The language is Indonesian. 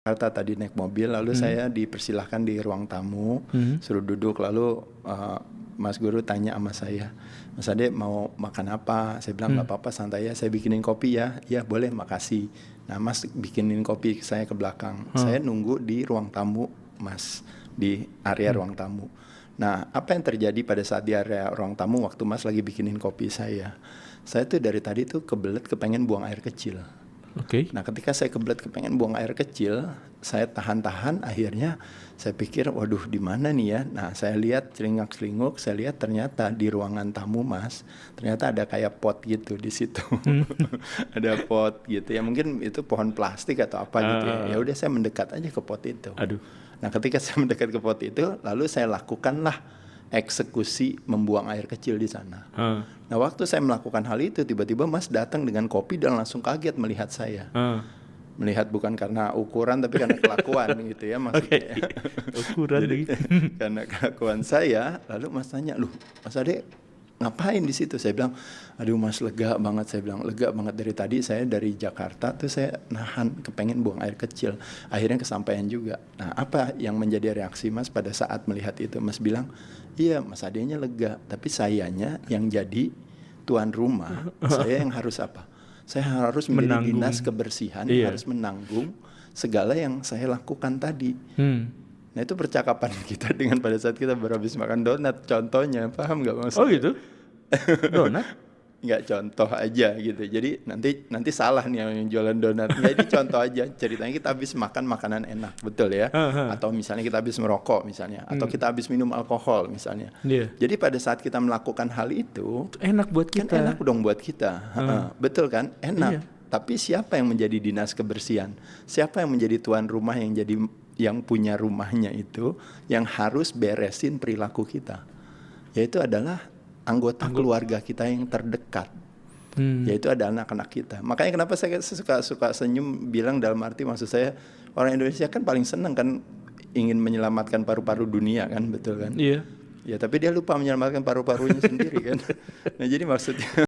Jakarta tadi naik mobil, lalu saya dipersilahkan di ruang tamu, suruh duduk, lalu Mas Guru tanya sama saya, Mas Ade mau makan apa? Saya bilang nggak apa-apa, santai ya, saya bikinin kopi ya. Ya boleh, makasih. Nah Mas bikinin kopi saya ke belakang, saya nunggu di ruang tamu Mas, di area ruang tamu. Nah apa yang terjadi pada saat di area ruang tamu waktu Mas lagi bikinin kopi saya tuh dari tadi tuh kebelet kepengen buang air kecil. Oke. Nah ketika saya kebelet kepengen buang air kecil, saya tahan-tahan, akhirnya saya pikir waduh di mana nih ya. Nah saya lihat celingak-celinguk, saya lihat ternyata di ruangan tamu Mas, ternyata ada kayak pot gitu di situ. Ada pot gitu ya, mungkin itu pohon plastik atau apa gitu ya. Ya udah saya mendekat aja ke pot itu. Aduh. Nah ketika saya mendekat ke pot itu, lalu saya lakukanlah eksekusi membuang air kecil di sana. Nah waktu saya melakukan hal itu, tiba-tiba Mas datang dengan kopi dan langsung kaget melihat saya. Melihat bukan karena ukuran tapi karena kelakuan gitu ya maksudnya. Ukuran lagi. Karena kelakuan saya, lalu Mas tanya, "Loh, Mas Ade ngapain di situ?" Saya bilang, "Aduh Mas, lega banget." Saya bilang, "Lega banget, dari tadi saya dari Jakarta tuh saya nahan kepengen buang air kecil. Akhirnya kesampaian juga." Nah, apa yang menjadi reaksi Mas pada saat melihat itu? Mas bilang, "Iya, Mas Adenya lega, tapi sayanya yang jadi tuan rumah, saya yang harus apa? Saya harus menjadi dinas kebersihan, harus menanggung segala yang saya lakukan tadi." Nah itu percakapan kita dengan pada saat kita berhabis makan donat, contohnya, paham nggak maksudnya? Oh gitu? Donat? Nggak, contoh aja gitu. Jadi nanti salah nih yang jualan donat. Nggak, ini contoh aja. Ceritanya kita habis makan makanan enak, betul ya? Atau misalnya kita habis merokok misalnya, atau kita habis minum alkohol misalnya. Jadi pada saat kita melakukan hal itu, enak buat kita. Kan enak dong buat kita, betul kan? Enak. Tapi siapa yang menjadi dinas kebersihan? Siapa yang menjadi tuan rumah yang punya rumahnya itu, yang harus beresin perilaku kita? Yaitu adalah anggota keluarga kita yang terdekat, yaitu ada anak-anak kita. Makanya kenapa saya suka senyum, bilang dalam arti maksud saya orang Indonesia kan paling senang kan ingin menyelamatkan paru-paru dunia kan, betul kan? Iya. Ya tapi dia lupa menyelamatkan paru-parunya sendiri kan. Nah jadi maksudnya